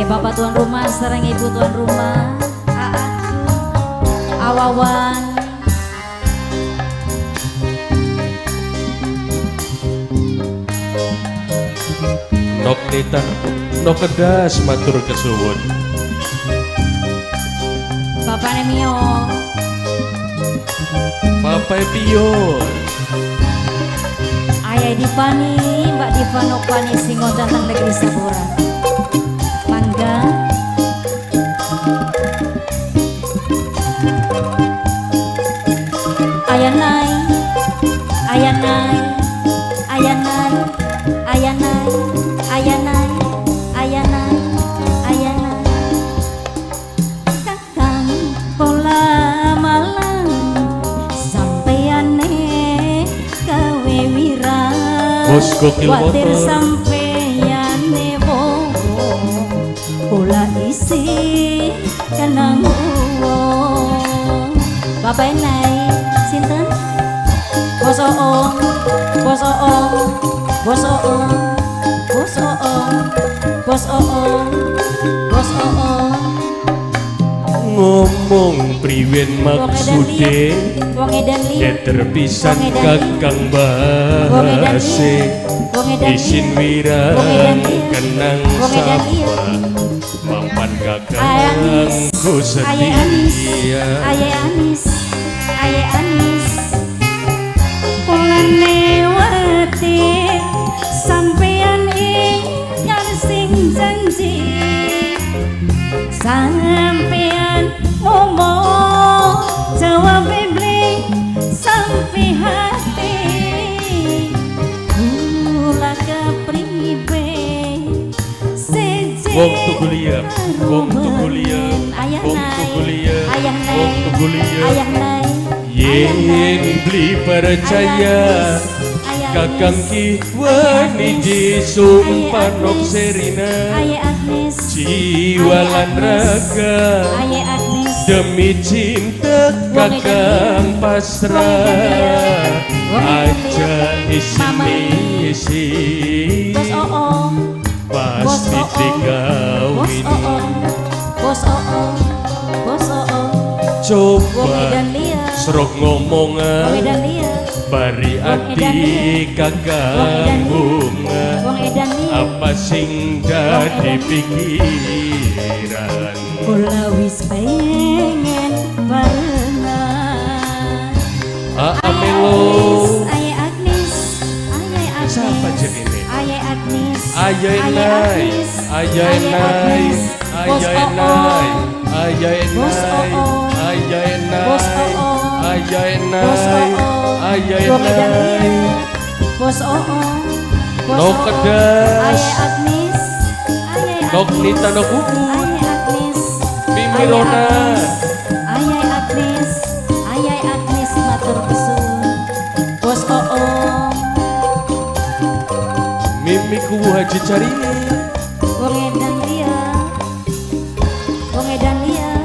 Sarenge bapak tuan rumah, sarenge ibu tuan rumah, Awawan. Nok nita, nok kedas matur kesuwun. Bapak Nemio, Bapak Pio, Ayah Dipani, Mbak Diva Nopani Singo datang negeri Sabura. Mangga. Ayah Nai, Ayah Nai, Ayah Nai, Ayah Nai, Ayah Nai, Ayah Nai, Ayah Nai. Kakang pola malang sampeane gawe wira. Bos gokil Kuatir motor. sampeane bobo pola isi kenang uwong. Bapak Nai sinten? Bos Oong, Bos Oong, Bos Oong, Bos Oong, Bos Oong, Bos Oong. ngomong priwen maksude Wong edan liya, Deter pisan Wong edan liya. kakang Wong edan bahase liya, Wong edan liya. isin wirang Wong edan liya. kenang Wong edan liya. sapa mampan kakang Anis, ku Aye Anis, setia. Aye Anis, Aye Anis. Polane wati sampeyan ingkang sing janji. Sampeyan ngomong jawab beli sampai hati. Kula kepribe Wong tuku liya, wong tuku liya, wong tuku liya, wong tuku liya. Ayah Nai, Yen beli percaya kakang ki wani disumpah nok serina Ayah Agnes, jiwa lan raga Ayah Agnes, demi cinta kakang pasrah aja isi Bos Oong, pasti Bos digawin Oong, Bos Oong, Bos Oong. Wong coba edan liya, serok wong ngomongan edan liya, bari ati kakang bunga wong edan liya. apa sing dadi pikiran Kula wis pengen barengan. Amelo Ayah Agnes, Ayah Agnes. Siapa jenenge? Ayah Agnes. Ayah Enai, Ayah Enai, Bos Ayah Enai, Oong, Ayah Bos Enai, Oong, Ayah Bos Enai, Oong, Ayah Bos Enai, Oong, Ayah Wong edan liya. Enai. Bos Oong, Bos Nok Oong. kedas. Ayah Agnes, Ayah Nok Agnes. nita nok ubu. Ayah Agnes, Mimi Ayah Rona. Agnes, Ayah Agnes, Ayah Agnes matur kesuwun. Bos Oong, Mimi ku haji cari wong edan liya, wong edan liya.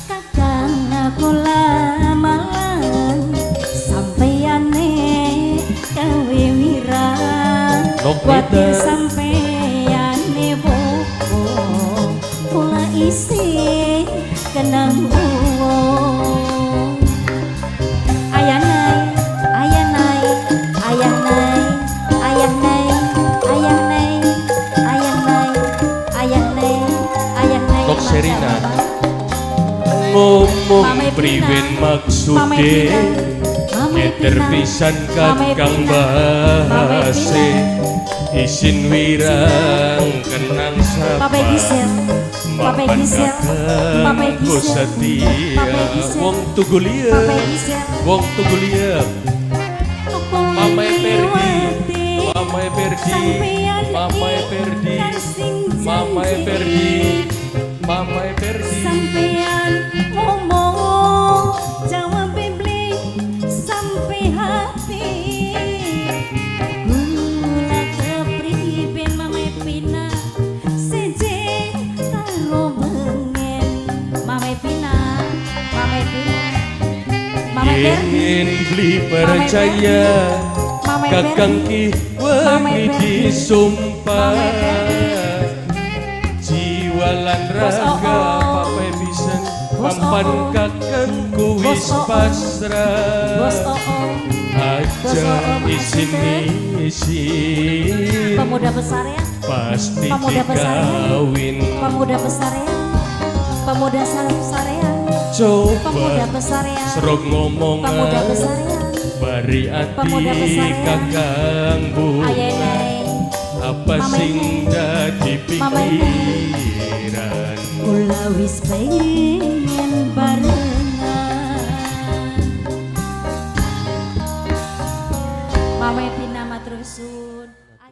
Kakang aku lamalan sampeyane gawe wira. Nok Kuatir nita. sampeyane bobo kula isi kenang uwong. Ayah Nai, Ayah Nai, Ayah Nai, Ayah Nai, Ayah Nai, Ayah Nai, Ayah Nai, Ayah Nai. Nok Serina. Mama ngomong Epina. priwen Mama maksude Epina. Mama Ngeter Epina. pisan Mama kakang Epina. Mama bahase isin wirang kenang Papa sapa Gisel, Papa mapan Gisel, Papa kakang ku Gisel, setia Papa Gisel, wong tugu liya Papa Gisel. wong tugu liya Mama Perdi, Mama Perdi, Mama Perdi, Mama Perdi, Mama Perdi. Sampeyan ngomong jawab beli sampai hati. Gula kepriben Mama Epina seje karo bengen. Mama Epina, Mama Epina, Mama Perdi. Yen beli percaya Mama kakang ki Mama wani Perdi. disumpah lan Bos raga Oo. papai pisan Bos pampan Oo. kakangku wis Bos Oo. pasrah Bos Oo, aja isin pemuda besar ya, pasti Pemuda besar ya. dikawin pemuda besar ya, pemuda besar ya, coba pemuda besar ya, serok ngomong pemuda besar ya, bari ati Pemuda besar ya. kakangmu ayene, apa Mama sing ini. dadi Mama ini. pikiran kula wis pengen